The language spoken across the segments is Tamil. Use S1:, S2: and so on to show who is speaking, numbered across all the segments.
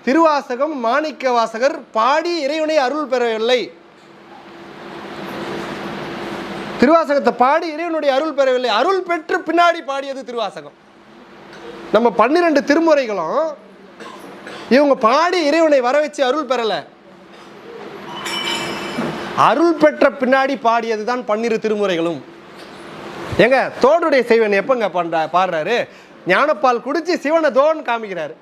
S1: திருவாசகம் மாணிக்க வாசகர் பாடி இறைவனை அருள் பெறவில்லை. திருவாசகத்தை பாடி இறைவனுடைய அருள் பெறவில்லை, அருள் பெற்று பின்னாடி பாடியது திருவாசகம். நம்ம 12 திருமுறைகளும் இவங்க பாடி இறைவனை வர வச்சு அருள் பெறல, அருள் பெற்ற பின்னாடி பாடியது தான் 12 திருமுறைகளும். எங்க தோடுடைய செய்வன் எப்பங்க பாடுறாரு? ஞானப்பால் குடிச்சு சிவனை தோன் காமிக்கிறாரு,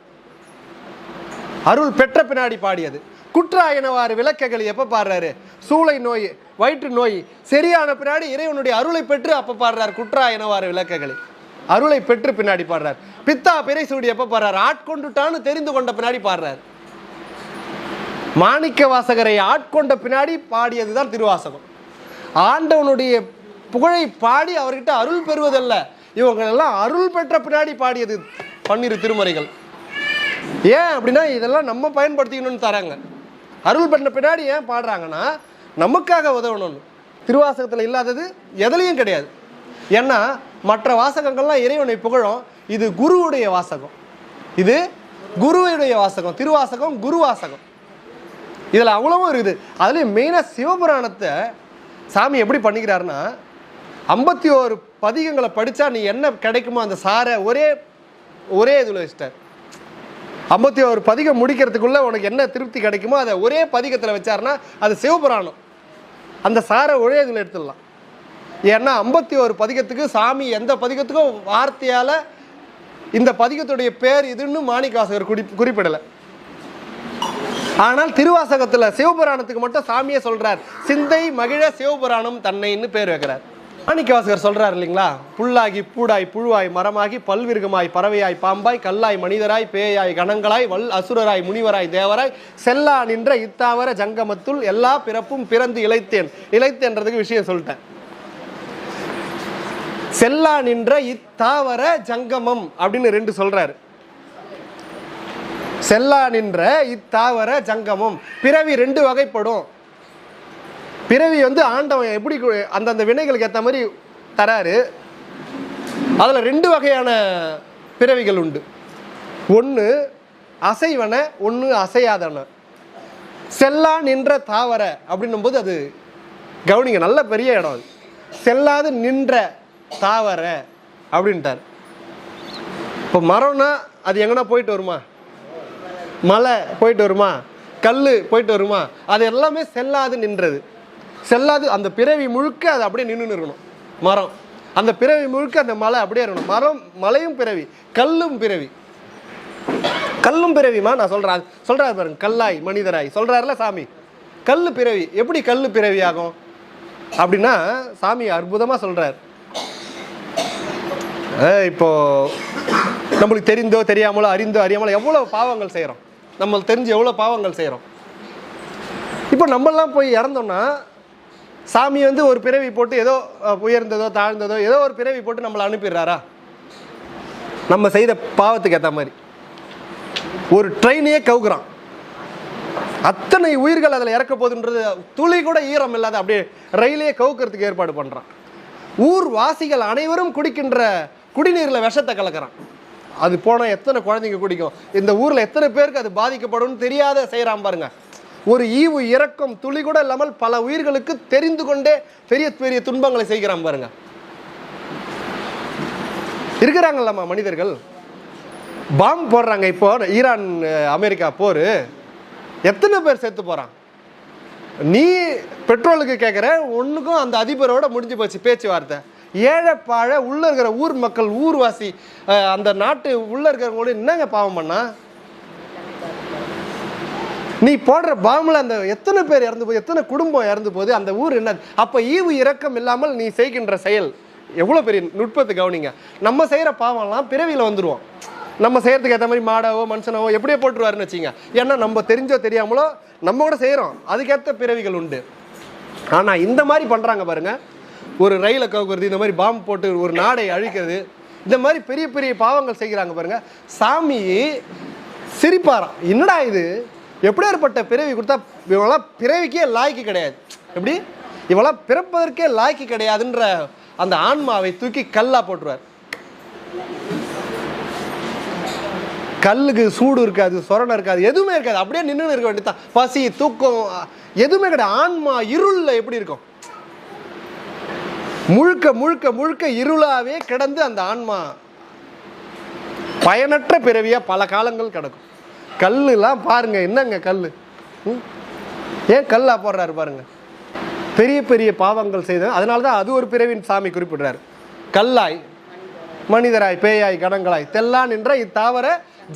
S1: அருள் பெற்ற பின்னாடி பாடியது. குற்றாயனவாறு விளக்கங்கள் எப்ப பாடுறாரு? சூளை நோய், வயிற்று நோய் சரியான பின்னாடி இறைவனுடைய அருளை பெற்று அப்ப பாடுறாரு குற்றாயனவாறு விளக்கங்களை, அருளை பெற்று பின்னாடி பாடுறார். பித்தா பிறை சூடி எப்ப பாடுறாரு? ஆட்கொண்டுட்டான்னு தெரிந்து கொண்ட பின்னாடி பாடுறாரு. மாணிக்க வாசகரை ஆட்கொண்ட பின்னாடி பாடியதுதான் திருவாசகம். ஆண்டவனுடைய புகழை பாடி அவர்கிட்ட அருள் பெறுவதல்ல, இவங்களெல்லாம் அருள் பெற்ற பின்னாடி பாடியது 12 திருமுறைகள். ஏன் அப்படின்னா இதெல்லாம் நம்ம பயன்படுத்திக்கணும்னு தராங்க. அருள் பெற்ற பின்னாடி ஏன் பாடுறாங்கன்னா நமக்காக உதவணும்னு. திருவாசகத்தில் இல்லாதது எதுலையும் கிடையாது. ஏன்னா மற்ற வாசகங்கள்லாம் இறைவனை புகழும், இது குருவுடைய வாசகம், இது குருவுடைய வாசகம். திருவாசகம் குரு வாசகம். இதில் அவ்வளவும் இருக்குது. அதுலேயும் மெயினாக சிவபுராணத்தை சாமி எப்படி பண்ணிக்கிறாருன்னா 51 பதிகங்களை படித்தா நீ என்ன கிடைக்குமோ அந்த சாரை ஒரே இதில் வச்சிட்டார். 51 பதிகம் முடிக்கிறதுக்குள்ளே உனக்கு என்ன திருப்தி கிடைக்குமோ அதை ஒரே பதிகத்தில் வச்சாருன்னா அது சிவபுராணம். அந்த சாரை ஒரே இதில் எடுத்துடலாம். ஏன்னா 51 பதிகத்துக்கு சாமி எந்த பதிகத்துக்கும் வார்த்தையால் இந்த பதிகத்துடைய பேர் இதுன்னு மாணிக்கவாசகர் குறிப்பிடலை. ஆனால் திருவாசகத்தில் சிவபுராணத்துக்கு மட்டும் சாமியே சொல்றார், சிந்தை மகிழ சிவபுராணம் தன்னைன்னு பேர் வைக்கிறார். மாணிக்கவாசகர் சொல்றார் இல்லைங்களா, புல்லாகி பூடாய் புழுவாய் மரமாகி பல்விருகமாய் பறவையாய் பாம்பாய் கல்லாய் மனிதராய் பேயாய் கணங்களாய் வல் அசுரராய் முனிவராய் தேவராய் செல்லா நின்ற இத்தாவர ஜங்கமத்துள் எல்லா பிறப்பும் பிறந்து இளைத்தேன்றதுக்கு விஷயம் சொல்லிட்டேன். செல்லா நின்ற இத்தாவர ஜங்கமம் அப்படின்னு 2 சொல்றாரு. செல்லா நின்ற இத்தாவர ஜங்கமம். பிறவி 2 வகைப்படும். பிறவி ஆண்டவன் எப்படி அந்தந்த வினைகளுக்கு ஏற்ற மாதிரி தராரு. அதில் 2 வகையான பிறவிகள் உண்டு. ஒன்று அசைவன, ஒன்று அசையாதன. செல்லா நின்ற தாவர அப்படின்னும் போது அது கவனிங்க, நல்ல பெரிய இடம் அது. செல்லாது நின்ற தாவர அப்படின்ட்டார். இப்போ மரம்னா அது எங்கன்னா போயிட்டு வருமா? மலை போயிட்டு வருமா? கல் போயிட்டு வருமா? அது எல்லாமே செல்லாது நின்றது. செல்லாது அந்த பிறவி முழுக்க அது அப்படியே நின்று இருக்கணும். மரம் அந்த பிறவி முழுக்க அந்த மலை அப்படியே இருக்கணும். மலையும் பிறவி, கல்லும் பிறவி. கல்லும் பிறவிமா நான் சொல்றாரு பாருங்க, கல்லாய் மனிதராய் சொல்றாருல சாமி. கல்லு பிறவி. எப்படி கல்லு பிறவி ஆகும் அப்படின்னா சாமி அற்புதமா சொல்றாரு. இப்போ நம்மளுக்கு தெரிந்தோ தெரியாமலோ அறிந்தோ அறியாமலோ எவ்வளோ பாவங்கள் செய்கிறோம், நம்மளுக்கு தெரிஞ்சு எவ்வளோ பாவங்கள் செய்கிறோம். இப்போ நம்மளாம் போய் இறந்தோம்னா சாமி ஒரு பிறவி போட்டு ஏதோ உயர்ந்ததோ தாழ்ந்ததோ ஏதோ ஒரு பிறவி போட்டு நம்மளை அனுப்பிடுறாரா? நம்ம செய்த பாவத்துக்கு ஏற்ற மாதிரி ஒரு ட்ரெயினையே கவுக்குறான். அத்தனை உயிர்கள் அதில் இறக்க போகுதுன்றது துளி கூட ஈரம் இல்லாத அப்படியே ரயிலையே கவுக்கிறதுக்கு ஏற்பாடு பண்ணுறான். ஊர் வாசிகள் அனைவரும் குடிக்கின்ற குடிநீரில் விஷத்தை கலக்கிறான். அது போனால் எத்தனை குழந்தைங்க குடிக்கும், இந்த ஊரில் எத்தனை பேருக்கு அது பாதிக்கப்படும் தெரியாத செய்கிறான் பாருங்க. ஒரு ஈவு இரக்கம் துளி கூட இல்லாமல் பல உயிர்களுக்கு தெரிந்து கொண்டே பெரிய பெரிய துன்பங்களை செய்கிறான் பாருங்க. இருக்கிறாங்கல்லம்மா மனிதர்கள். பாம்பு போடுறாங்க. இப்போ ஈரான் அமெரிக்கா போர், எத்தனை பேர் செத்து போறான். நீ பெட்ரோலுக்கு கேட்குற, ஒன்றுக்கும் அந்த அதிபரோட முடிஞ்சு போச்சு பேச்சுவார்த்தை. ஏழைப்பாழ உள்ள இருக்கிற ஊர் மக்கள், ஊர்வாசி, அந்த நாட்டு உள்ள இருக்கிறவங்களோட என்னங்க பாவம் பண்ணா? நீ போடுற பாம்பில் அந்த எத்தனை பேர் இறந்து போகுது, எத்தனை குடும்பம் இறந்து போகுது, அந்த ஊர் என்ன? அப்போ ஈவு இரக்கம் இல்லாமல் நீ செய்கின்ற செயல் எவ்வளோ பெரிய நுட்பத்தை கவனிங்க. நம்ம செய்கிற பாவம்லாம் பிறவியில் வந்துடுவோம். நம்ம செய்கிறதுக்கு ஏற்ற மாதிரி மாடாவோ மனுஷனாவோ எப்படியோ போட்டுருவாருன்னு வச்சிங்க. ஏன்னா நம்ம தெரிஞ்சோ தெரியாமலோ நம்ம கூட செய்கிறோம், அதுக்கேற்ற பிறவிகள் உண்டு. ஆனால் இந்த மாதிரி பண்ணுறாங்க பாருங்க, ஒரு ரயிலை கவுக்கிறது, இந்த மாதிரி பாம்பு போட்டு ஒரு நாடை அழிக்கிறது, இந்த மாதிரி பெரிய பெரிய பாவங்கள் செய்கிறாங்க பாருங்க. சாமி சிரிப்பாராம், என்னடா இது, எப்படி ஏற்பட்ட பிறவி கொடுத்தா இவெல்லாம் பிறவிக்கே லாய்க்கு கிடையாது, எப்படி இவெல்லாம் பிறப்பதற்கே லாய்க்கு கிடையாதுன்ற அந்த ஆன்மாவை தூக்கி கல்லா போட்டுருவார். கல்லுக்கு சூடு இருக்காது, சொரணை இருக்காது, எதுவுமே இருக்காது, அப்படியே நின்று இருக்க வேண்டியதான். பசி தூக்கம் எதுவுமே கிடையாது. ஆன்மா இருள்ல எப்படி இருக்கும்? முழுக்க முழுக்க முழுக்க இருளாவே கிடந்து அந்த ஆன்மா பயனற்ற பிறவியா பல காலங்கள் கிடக்கும். கல்லுலாம் பாருங்க, என்னங்க கல்லு, ஏன் கல்லா போடுறாரு பாருங்க. பெரிய பெரிய பாவங்கள் செய்த, அதனாலதான் அது ஒரு பிறவின் சாமி குறிப்பிடுறாரு. கல்லாய் மனிதராய் பேயாய் கணங்களாய் தெல்லான் என்ற இத்தாவர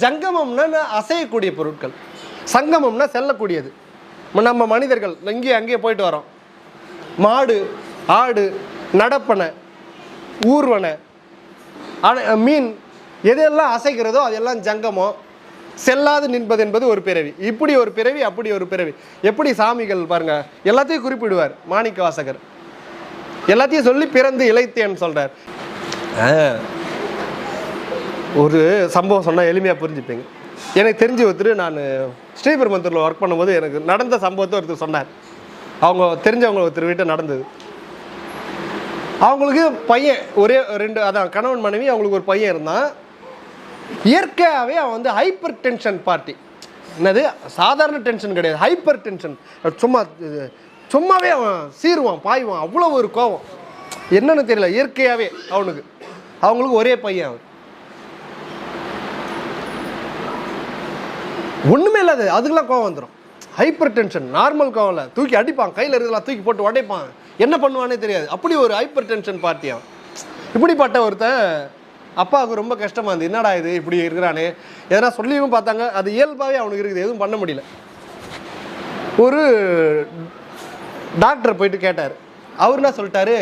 S1: ஜங்கமம்னா அசையக்கூடிய பொருட்கள், சங்கமம்னா செல்லக்கூடியது. நம்ம மனிதர்கள் இங்கேயே அங்கேயே போயிட்டு வரோம். மாடு ஆடு நடப்பனை ஊர்வனை மீன் எதெல்லாம் அசைக்கிறதோ அதெல்லாம் ஜங்கமம். செல்லாது நின்பது என்பது ஒரு பிறவி. இப்படி ஒரு பிறவி, அப்படி ஒரு பிறவி. எப்படி சாமிகள் பாருங்க எல்லாத்தையும் குறிப்பிடுவார். மாணிக்க வாசகர் எல்லாத்தையும் சொல்லி பிறந்து இளைத்தேன்னு சொல்றார். ஒரு சம்பவம் சொன்னால் எளிமையாக புரிஞ்சுப்பீங்க. எனக்கு தெரிஞ்சு ஒருத்தர், நான் ஸ்ரீபெரும்புதூரில் ஒர்க் பண்ணும்போது எனக்கு நடந்த சம்பவத்தை ஒருத்தர் சொன்னார். அவங்க தெரிஞ்சவங்க ஒருத்தர் வீட்டை நடந்தது. அவங்களுக்கு பையன் ஒரே 2, அதான் கணவன் மனைவி, அவங்களுக்கு ஒரு பையன் இருந்தான். இயற்கையாகவே அவன் வந்து ஹைப்பர் டென்ஷன் பார்ட்டி. என்னது, சாதாரண டென்ஷன் கிடையாது, ஹைப்பர் டென்ஷன். சும்மாவே அவன் சீருவான், பாய்வான், அவ்வளோ ஒரு கோபம். என்னன்னு தெரியல, இயற்கையாகவே அவங்களுக்கு ஒரே பையன். அவன் ஒன்றுமே இல்லாது, அதுக்கெல்லாம் கோவம் வந்துடும். ஹைப்பர் டென்ஷன், நார்மல் கோவம் இல்லை, தூக்கி அடிப்பான், கையில் இருக்கலாம் தூக்கி போட்டு உடைப்பான், என்ன பண்ணுவானே தெரியாது. அப்படி ஒரு ஹைப்பர் டென்ஷன் பார்ட்டி அவன். இப்படிப்பட்ட ஒருத்தன் அப்பாவுக்கு ரொம்ப கஷ்டமாக இருந்தது. என்னடா இது இப்படி இருக்கிறானே, எதனா சொல்லியும் பார்த்தாங்க, அது இயல்பாகவே அவனுக்கு இருக்குது, எதுவும் பண்ண முடியல. ஒரு டாக்டர் போயிட்டு கேட்டார். அவர் என்ன சொல்லிட்டாரு,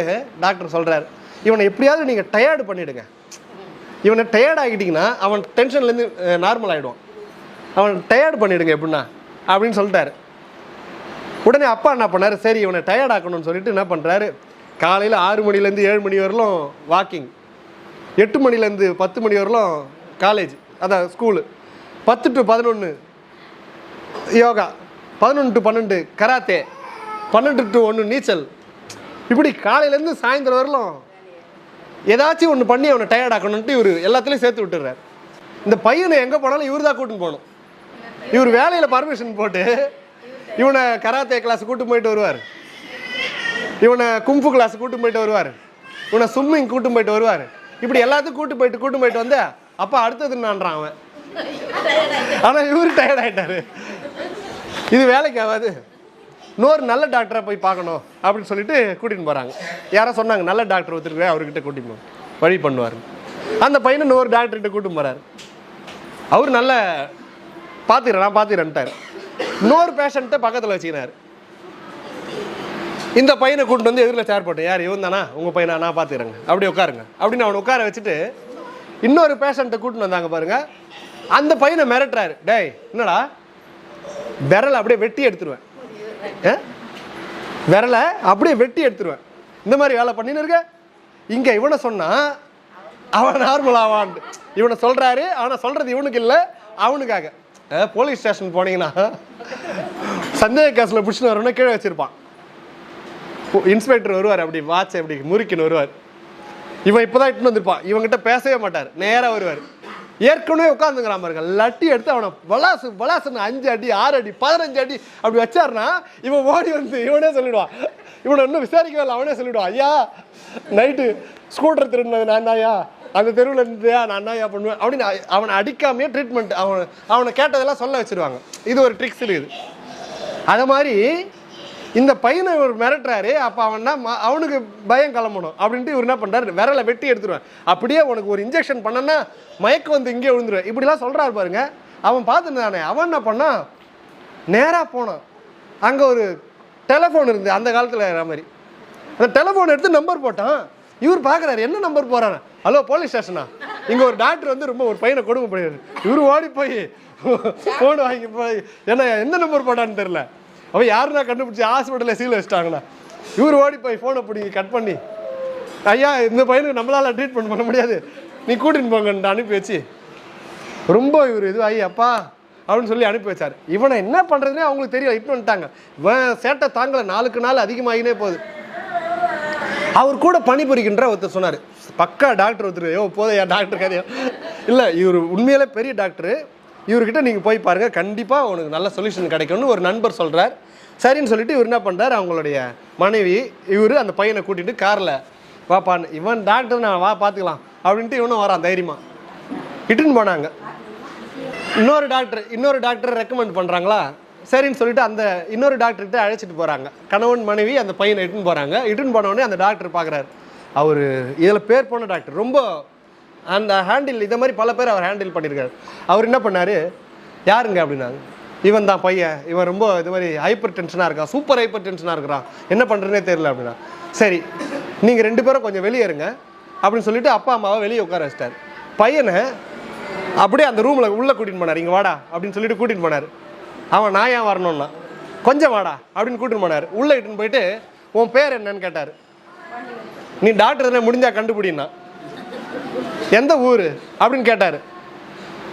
S1: டாக்டர் சொல்கிறார், இவனை எப்படியாவது நீங்கள் டயர்டு பண்ணிவிடுங்க. இவனை டயர்ட் ஆகிட்டிங்கன்னா அவன் டென்ஷன்லேருந்து நார்மல் ஆகிடுவான். அவன் டயர்டு பண்ணிவிடுங்க எப்படின்னா அப்படின்னு சொல்லிட்டாரு. உடனே அப்பா என்ன பண்ணார், சரி இவனை டயர்ட் ஆக்கணும்னு சொல்லிட்டு என்ன பண்ணுறாரு, காலையில் 6 மணிலேருந்து 7 மணி வரலும் வாக்கிங், 8 மணிலேருந்து 10 மணி வரலும் காலேஜ், அதான் school, 10 to 11 yoga, 11 to 12 karate, 12 to 1 நீச்சல். இப்படி காலையிலேருந்து சாயந்தரம் வரலும் ஏதாச்சும் ஒன்று பண்ணி அவனை டயர்ட் ஆக்கணுன்ட்டு இவர் எல்லாத்துலேயும் சேர்த்து விட்டுறாரு. இந்த பையனை எங்கே போனாலும் இவர் தான் கூட்டின்னு போகணும். இவர் வேலையில் பர்மிஷன் போட்டு இவனை கராத்தே கிளாஸ் கூட்டு போயிட்டு வருவார், இவனை கும்பு கிளாஸ் கூட்டு போயிட்டு வருவார், இவனை ஸ்விம்மிங் கூட்டு போயிட்டு வருவார். இப்படி எல்லாத்துக்கும் கூட்டு போயிட்டு வந்து அப்பா அடுத்தது என்னான்றான் அவன். ஆனால் இவரு டயர்ட் ஆகிட்டாரு. இது வேலைக்கு ஆகாது, இன்னொரு நல்ல டாக்டரை போய் பார்க்கணும் அப்படின்னு சொல்லிட்டு கூட்டின்னு போகிறாங்க. யாரோ சொன்னாங்க நல்ல டாக்டர் ஒருத்தருக்கு, அவர்கிட்ட கூட்டின்னு போய் வழி பண்ணுவார். அந்த பையனை இன்னொரு டாக்டர்கிட்ட கூட்டின்னு போகிறாரு. அவர் நல்ல பார்த்துக்கிறேன்ட்டார். இன்னொரு பேஷண்ட்டை பக்கத்தில் வச்சுக்கினார். இந்த பையனை கூப்பிட்டு வந்து எதிரில் சேர் போட்டேன், யார் இவன் தானா உங்கள் பையனா, நான் பார்த்துக்கிறேங்க, அப்படி உட்காருங்க அப்படின்னு அவனை உட்கார வச்சுட்டு இன்னொரு பேஷண்ட்டை கூட்டின்னு வந்தாங்க பாருங்க. அந்த பையனை மிரட்டுறாரு, டேய் என்னடா விரலை அப்படியே வெட்டி எடுத்துருவேன், விரலை அப்படியே வெட்டி எடுத்துருவேன், இந்த மாதிரி வேலை பண்ணின்னு இருக்க. இங்கே இவனை சொன்னால் அவன் நார்மல் ஆவான். இவனை சொல்கிறாரு, ஆனால் சொல்கிறது இவனுக்கு இல்லை, அவனுக்காக. போலீஸ் ஸ்டேஷன் போனீங்கன்னா சந்தேக கேஸில் பிடிச்சின்னு வரணும்னா கீழே வச்சுருப்பான். இன்ஸ்பெக்டர் வருவார், அப்படி வாட்ச் அப்படி முறுக்கின்னு வருவார். இவன் இப்போ தான் இட்டுன்னு வந்திருப்பான், இவங்ககிட்ட பேசவே மாட்டார், நேராக வருவார். ஏற்கனவே உட்காந்துங்கிறான் பாருங்க, லட்டி எடுத்து அவனை பலாசுன்னு 5 அடி 6 அடி 15 அடி அப்படி வச்சாருன்னா இவன் ஓடி வந்து இவனே சொல்லிவிடுவான். இவனை இன்னும் விசாரிக்கவே இல்லை, அவனே சொல்லிவிடுவான், ஐயா நைட்டு ஸ்கூட்டர் திருடினது நான் தான்யா, அந்த தெருவில் இருந்துயா நான் தான்யா பண்ணுவேன் அப்படின்னு அவனை அடிக்காமையே ட்ரீட்மெண்ட் அவனை கேட்டதெல்லாம் சொல்ல வச்சுருவாங்க. இது ஒரு ட்ரிக்ஸ் இருக்குது. அது மாதிரி இந்த பையனை இவர் மிரட்டுறாரு. அப்போ அவனுக்கு பயம் கிளம்பணும் அப்படின்ட்டு இவர் என்ன பண்ணுறாரு, விரலை வெட்டி எடுத்துருவேன், அப்படியே உனக்கு ஒரு இன்ஜெக்ஷன் பண்ணனா மயக்கம் வந்து இங்கே விழுந்துருவேன் இப்படிலாம் சொல்கிறாரு பாருங்க. அவன் பார்த்துருந்தானே, அவன் என்ன பண்ணான், நேராக போனான். அங்கே ஒரு டெலிஃபோன் இருந்து அந்த காலத்தில் இருக்கிற மாதிரி, அந்த டெலிஃபோன் எடுத்து நம்பர் போட்டான். இவர் பார்க்குறாரு, என்ன நம்பர் போகிறான், ஹலோ போலீஸ் ஸ்டேஷனா, இங்கே ஒரு டாக்டர் வந்து ரொம்ப ஒரு பையனை கொடுமை பண்ணிடுறாரு. இவர் ஓடி போய் ஃபோன் வாங்கி போய் என்ன நம்பர் போட்டான்னு தெரில, அவன் யாருன்னா கண்டுபிடிச்சி ஹாஸ்பிட்டலில் சீல் வச்சிட்டாங்கண்ணா. இவர் ஓடி போய் ஃபோனை பிடிங்கி கட் பண்ணி, ஐயா இந்த பையனுக்கு நம்மளால் ட்ரீட்மெண்ட் பண்ண முடியாது, நீ கூட்டின்னு போங்கன்னு அனுப்பி வச்சு ரொம்ப இவர் இதுவாகி அப்பா அப்படின்னு சொல்லி அனுப்பி வச்சார். இவனை என்ன பண்ணுறதுனே அவங்களுக்கு தெரியும், இட்டு வந்துட்டாங்க. இவன் சேட்டை தாங்கலை, நாளுக்கு நாள் அதிகமாகினே போகுது. அவர் கூட பணிபுரிக்கின்ற ஒருத்தர் சொன்னார், பக்கா டாக்டர் ஒருத்தர், போதையா டாக்டர் கதையா, இல்லை இவர் உண்மையிலே பெரிய டாக்டரு, இவர்கிட்ட நீங்கள் போய் பாருங்கள், கண்டிப்பாக உனக்கு நல்ல சொல்யூஷன் கிடைக்கும்னு ஒரு நண்பர் சொல்கிறார். சரின்னு சொல்லிட்டு இவர் என்ன பண்ணுறார், அவங்களுடைய மனைவி இவர் அந்த பையனை கூட்டிகிட்டு காரில் வாப்பான்னு, இவன் டாக்டர் நான் வா பார்த்துக்கலாம் அப்படின்ட்டு இவனும் வரான் தைரியமாக. இட்டுன்னு போனாங்க. இன்னொரு டாக்டர் ரெக்கமெண்ட் பண்ணுறாங்களா, சரின்னு சொல்லிட்டு அந்த இன்னொரு டாக்டர்கிட்ட அழைச்சிட்டு போகிறாங்க. கணவன் மனைவி அந்த பையனை இட்டுன்னு போகிறாங்க. இட்டுன்னு போனவொடனே அந்த டாக்டர் பார்க்குறாரு, அவர் இதில் பேர் போன டாக்டர், ரொம்ப அந்த ஹேண்டில் இதை மாதிரி பல பேர் அவர் ஹேண்டில் பண்ணியிருக்காரு. அவர் என்ன பண்ணார், யாருங்க அப்படின்னாங்க. இவன் தான் பையன், இவன் ரொம்ப இது மாதிரி ஹைப்பர் டென்ஷனாக இருக்கான், சூப்பர் ஹைப்பர் டென்ஷனாக இருக்கிறான், என்ன பண்ணுறதுனே தெரியல அப்படின்னா. சரி நீங்கள் 2 பேரும் கொஞ்சம் வெளியே இருங்க அப்படின்னு சொல்லிட்டு அப்பா அம்மாவை வெளியே உட்கார வச்சிட்டார். பையனை அப்படியே அந்த ரூமில் உள்ளே கூட்டின்னு போனார். இங்கே வாடா அப்படின்னு சொல்லிட்டு கூட்டின்னு போனார். அவன் நான் ஏன் வரணும்னா, கொஞ்சம் வாடா அப்படின்னு கூட்டின்னு போனார். உள்ளே இட்டுன்னு போயிட்டு உன் பேர் என்னன்னு கேட்டார். நீ டாக்டர் தானே, முடிஞ்சா கண்டுபிடினா. எந்த ஊர் அப்படின்னு கேட்டார்.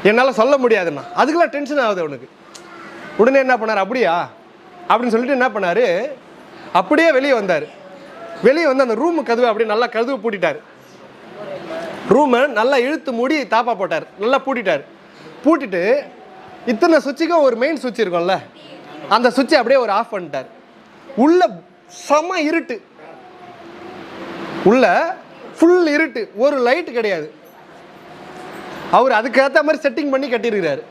S1: என்னால் சொல்ல முடியாதுண்ணா. அதுக்கெல்லாம் டென்ஷன் ஆகுது அவனுக்கு. உடனே என்ன பண்ணார், அப்படியா அப்படின்னு சொல்லிட்டு என்ன பண்ணார், அப்படியே வெளியே வந்தார். வெளியே வந்து அந்த ரூமு கதவை அப்படியே நல்லா கதவை பூட்டிட்டார். ரூமை நல்லா இழுத்து மூடி தாப்பா போட்டார், நல்லா பூட்டிட்டார். பூட்டிட்டு இத்தனை சுவிட்சுக்கும் ஒரு மெயின் சுவிட்ச் இருக்கும்ல, அந்த சுவிட்சை அப்படியே ஒரு ஆஃப் பண்ணிட்டார். உள்ள செம இருட்டு, உள்ள ஃபுல் இருட்டு, ஒரு லைட் கிடையாது. அவர் அதுக்கேற்ற மாதிரி செட்டிங் பண்ணி கட்டியிருக்கிறாரு.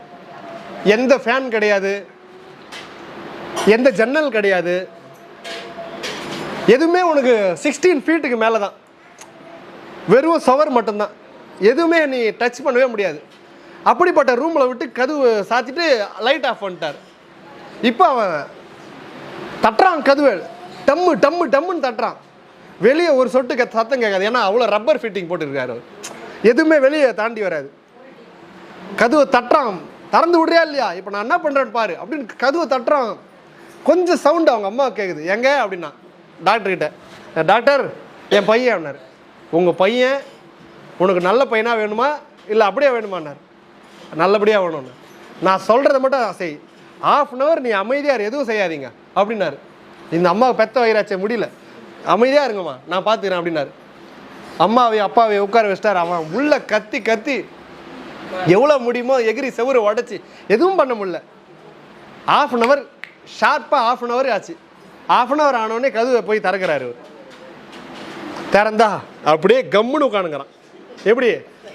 S1: எந்த ஃபேன் கிடையாது, எந்த ஜன்னல் கிடையாது, எதுவுமே உனக்கு 16 ஃபீட்டுக்கு மேலே தான், வெறும் சவர் மட்டும்தான், எதுவுமே நீ டச் பண்ணவே முடியாது. அப்படிப்பட்ட ரூமில் விட்டு கதவு சாத்திட்டு லைட் ஆஃப் பண்ணிட்டார். இப்போ அவன் தட்டுறான் கதவு, டம்மு டம்மு டம்முன்னு தட்டுறான். வெளியே ஒரு சொட்டு சத்தம் கேட்காது, ஏன்னா அவ்வளோ ரப்பர் ஃபிட்டிங் போட்டுருக்காரு, எதுவுமே வெளியே தாண்டி வராது. கதவை தட்டுறான், திறந்து விடுறியா இல்லையா, இப்போ நான் என்ன பண்ணுறேன்னு பாரு அப்படின்னு கதவை தட்டுறான். கொஞ்சம் சவுண்டு அவங்க அம்மா கேட்குது. எங்க அப்படின்னா டாக்டர்கிட்ட, டாக்டர் என் பையன் அப்படின்னாரு. உங்கள் பையன் உனக்கு நல்ல பையனாக வேணுமா இல்லை அப்படியே வேணுமான்னார். நல்லபடியாக வேணும்னு. நான் சொல்கிறத மட்டும் செய், 1/2 hour நீ அமைதியாக எதுவும் செய்யாதீங்க அப்படின்னாரு. இந்த அம்மாவை பெத்த வயிறாச்சே முடியல, அமைதியாக இருங்கம்மா நான் பார்த்துக்கிறேன் அப்படின்னாரு. அம்மாவையும் அப்பாவையும் உட்கார வச்சிட்டார். அவன் உள்ள கத்தி கத்தி எவ்வளோ முடியுமோ எகிரி செவுரை உடச்சி எதுவும் பண்ண முடியல. 1/2 hour ஷார்ப்பாக 1/2 hour ஆச்சு. 1/2 hour ஆனோடனே கதவை போய் திறக்கிறாரு. திறந்தா அப்படியே கம்முன்னு உட்காந்துக்கிறான். எப்படி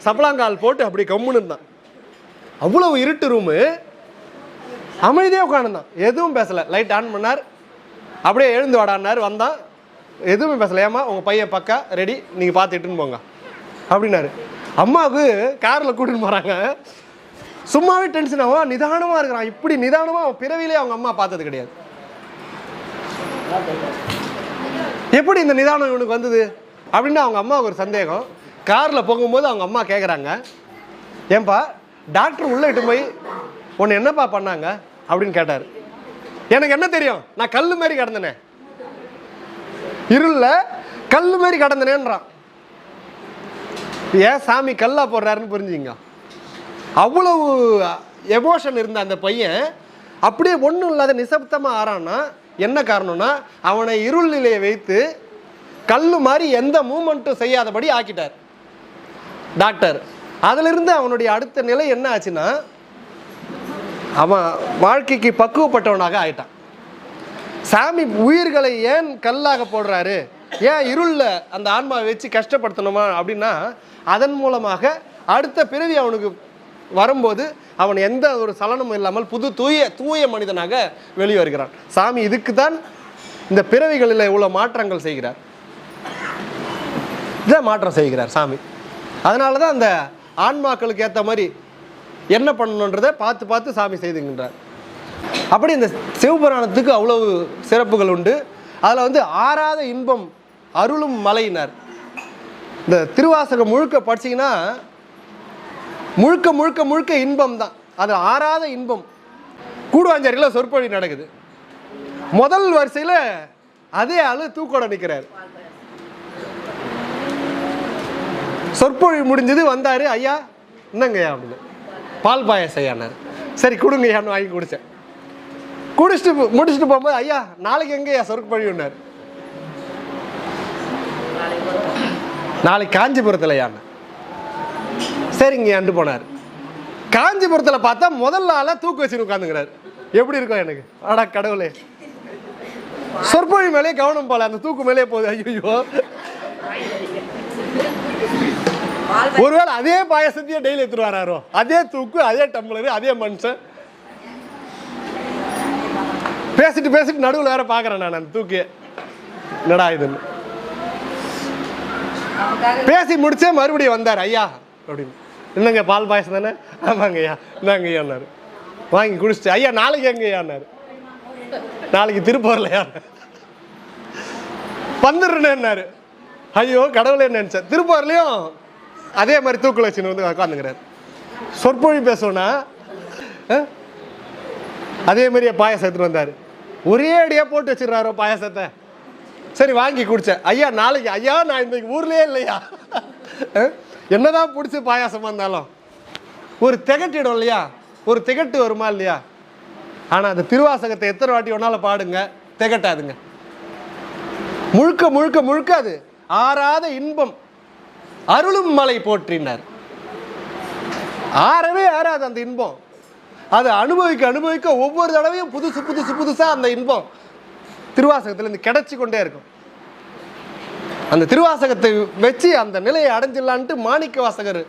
S1: சப்பலாங்கால் போட்டு அப்படி கம்முன்னு இருந்தான். அவ்வளவு இருட்டு ரூமு, அமைதியாக உட்காந்துருந்தான், எதுவும் பேசலை. லைட் ஆன் பண்ணார், அப்படியே எழுந்து வாடான்னார். வந்தான், எதுவுமே பேசலை. ஏமா உங்கள் பையன் பக்கா ரெடி, நீங்கள் பார்த்துட்டுன்னு போங்க அப்படின்னாரு. அம்மாவுக்கு காரில் கூட்டின்னு போகிறாங்க. சும்மாவே டென்ஷன் ஆகும், நிதானமாக இருக்கிறான். இப்படி நிதானமாக அவன் பிறவிலே அவங்க அம்மா பார்த்தது கிடையாது. எப்படி இந்த நிதானம் இவனுக்கு வந்தது அப்படின்னு அவங்க அம்மாவுக்கு ஒரு சந்தேகம். காரில் போகும்போது அவங்க அம்மா கேட்குறாங்க, ஏன்பா டாக்டர் உள்ளே இட்டு போய் உன்னை என்னப்பா பண்ணாங்க அப்படின்னு கேட்டார். எனக்கு என்ன தெரியும், நான் கல் மாதிரி கிடந்தனே, இருள கல் மாதிரி கிடந்தனேன்றான். ஏன் சாமி கல்லா போடுறாருன்னு புரிஞ்சுங்க. அவ்வளவு எமோஷன் இருந்த அந்த பையன் அப்படியே ஒன்றும் இல்லாத நிசப்தமாக ஆறான்னா என்ன காரணம்னா, அவனை இருள் நிலையை வைத்து கல் மாதிரி எந்த மூமெண்ட்டும் செய்யாதபடி ஆக்கிட்டார் டாக்டர். அதிலிருந்து அவனுடைய அடுத்த நிலை என்ன ஆச்சுன்னா, அவன் வாழ்க்கைக்கு பக்குவப்பட்டவனாக ஆயிட்டான். சாமி உயிர்களை ஏன் கல்லாக போடுறாரு, ஏன் இருளில் அந்த ஆன்மாவை வச்சு கஷ்டப்படுத்தணுமா அப்படின்னா, அதன் மூலமாக அடுத்த பிறவி அவனுக்கு வரும்போது அவன் எந்த ஒரு சலனமும் இல்லாமல் புது தூய மனிதனாக வெளியே வருகிறான். சாமி இதுக்கு தான் இந்த பிறவிகளில் இவ்வளோ மாற்றங்கள் செய்கிறார், இதான் மாற்றம் செய்கிறார் சாமி. அதனால தான் அந்த ஆன்மாக்களுக்கு ஏற்ற மாதிரி என்ன பண்ணணுன்றதை பார்த்து பார்த்து சாமி செய்துகின்றார். அப்படி இந்த சிவபுராணத்துக்கு அவ்வளவு சிறப்புகள் உண்டு. அதில் வந்து ஆறாத இன்பம் அருளும் மலையினர். இந்த திருவாசகம் முழுக்க படிச்சிங்கன்னா முழுக்க முழுக்க முழுக்க இன்பம் தான். அது ஆறாத இன்பம். கூடுவாஞ்சேரியில் சொற்பொழி நடக்குது. முதல் வரிசையில் அதே ஆளு தூக்கோட நிற்கிறார். சொற்பொழி முடிஞ்சது, வந்தார். ஐயா என்னங்கய்யா அப்படின்னு, பால் பாயாசம் ஐயானார். சரி கொடுங்கய்யான்னு வாங்கி குடித்தேன். முடிச்சுட்டு போகும்போது, ஐயா நாளைக்கு எங்கேயா சொற்பொழிவுன்னார். நாளைக்கு காஞ்சிபுரத்தில் ஐயாண்ண. சரிங்கயான்ட்டு போனார். காஞ்சிபுரத்தில் பார்த்தா முதல் ஆளா தூக்கு வச்சு உட்காந்துங்கிறார். எப்படி இருக்கும் எனக்கு? ஆடா கடவுளே, சொற்பொழி மேலே கவனம் போல, அந்த தூக்கு மேலே போகுது. ஐயோ, ஒருவேளை அதே பாயசத்தையே டெய்லி எடுத்துட்டு வராரோ, அதே தூக்கு, அதே டம்ளரு, அதே மனுஷன். பேசிட்டு நடுவில் வேற பாக்குறேன் நான் அந்த தூக்கிய, என்னடா இதுன்னு. பேசி முடிச்சே மறுபடியும் வந்தார். ஐயா அப்படின்னு, என்னங்க பால் பாயசம் தானே? ஆமாங்க ஐயா, இந்தாங்க ஐயான்னாரு. வாங்கி குடிச்சிட்டு, ஐயா நாளைக்கு எங்க ஐயான்னாரு. நாளைக்கு திருப்பூர்லையா வந்துடுறேன்னாரு. ஐயோ கடவுளே நினைச்சேன். திருப்பூர்லையும் அதே மாதிரி தூக்குல வச்சுன்னு வந்து உட்காந்துங்கிறார். சொற்பொழி பேசணும்னா அதே மாதிரியே பாயசம் எடுத்துட்டு வந்தார். ஒரே அடியா போட்டு வச்சிடறாரோ பாயசத்தை. சரி வாங்கி குடிச்சேன். ஐயா நாளைக்கு, ஐயா நான் இந்த ஊர்லயே இல்லையா, என்னதான் பிடிச்சி பாயாசமா இருந்தாலும் ஒரு திகட்டிடும் இல்லையா, ஒரு திகட்டு வருமா இல்லையா? ஆனா அந்த திருவாசகத்தை எத்தனை வாட்டி வேணாலும் பாடுங்க, திகட்டாதுங்க. முழுக்க முழுக்க முழுக்க அது ஆறாத இன்பம். அருளும் மலை போற்றினார். ஆறவே ஆறாது அந்த இன்பம். அது அனுபவிக்க அனுபவிக்க ஒவ்வொரு தடவையும் புதுசு புதுசு புதுசா அந்த இன்பம் திருவாசகத்திலிருந்து கிடைச்சி கொண்டே இருக்கும். அந்த திருவாசகத்தை வச்சு அந்த நிலையை அடைஞ்சிடலான்ட்டு மாணிக்க வாசகர்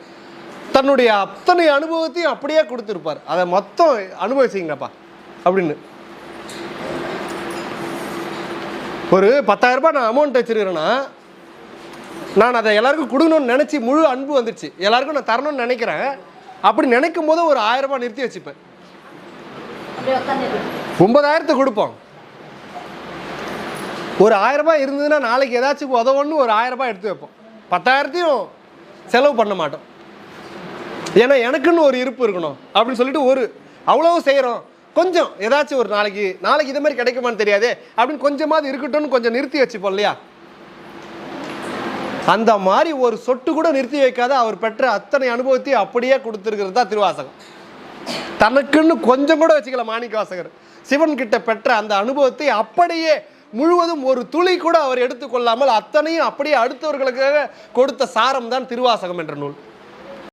S1: தன்னுடைய அத்தனை அனுபவத்தையும் அப்படியே கொடுத்துருப்பார். அதை மொத்தம் அனுபவிச்சிங்கப்பா அப்படின்னு. ஒரு 10,000 ரூபாய் நான் அமௌண்ட் வச்சிருக்கிறேன்னா, நான் அதை எல்லாருக்கும் கொடுக்கணும்னு நினச்சி முழு அன்பு வந்துடுச்சு, எல்லாருக்கும் நான் தரணும்னு நினைக்கிறேன். அப்படி நினைக்கும் போது ஒரு 1000 ரூபாய் நிறுத்தி வச்சுப்பேன். 9,000 கொடுப்போம். ஒரு 1000 ரூபாய் இருந்ததுன்னா நாளைக்கு ஏதாச்சும் உதவன்னு ஒரு 1000 ரூபாய் எடுத்து வைப்போம். 10,000த்தையும் செலவு பண்ண மாட்டோம். ஏன்னா எனக்குன்னு ஒரு இருப்பு இருக்கணும் அப்படின்னு சொல்லிட்டு ஒரு அவ்வளவு செய்கிறோம். கொஞ்சம் ஏதாச்சும் ஒரு நாளைக்கு இதை மாதிரி கிடைக்குமான்னு தெரியாதே அப்படின்னு கொஞ்சமாவது இருக்கட்டும்னு கொஞ்சம் நிறுத்தி வச்சுப்போம் இல்லையா? அந்த மாதிரி ஒரு சொட்டு கூட நிறுத்தி வைக்காத அவர் பெற்ற அத்தனை அனுபவத்தையும் அப்படியே கொடுத்துருக்கிறது தான் திருவாசகம். தனக்குன்னு கொஞ்சம் கூட வச்சுக்கல மாணிக்க வாசகர். சிவன் கிட்ட பெற்ற அந்த அனுபவத்தை அப்படியே முழுவதும் ஒரு துளி கூட அவர் எடுத்துக்கொள்ளாமல் அத்தனையும் அப்படியே அடுத்தவர்களுக்காக கொடுத்த சாரம் தான் திருவாசகம் என்ற நூல்.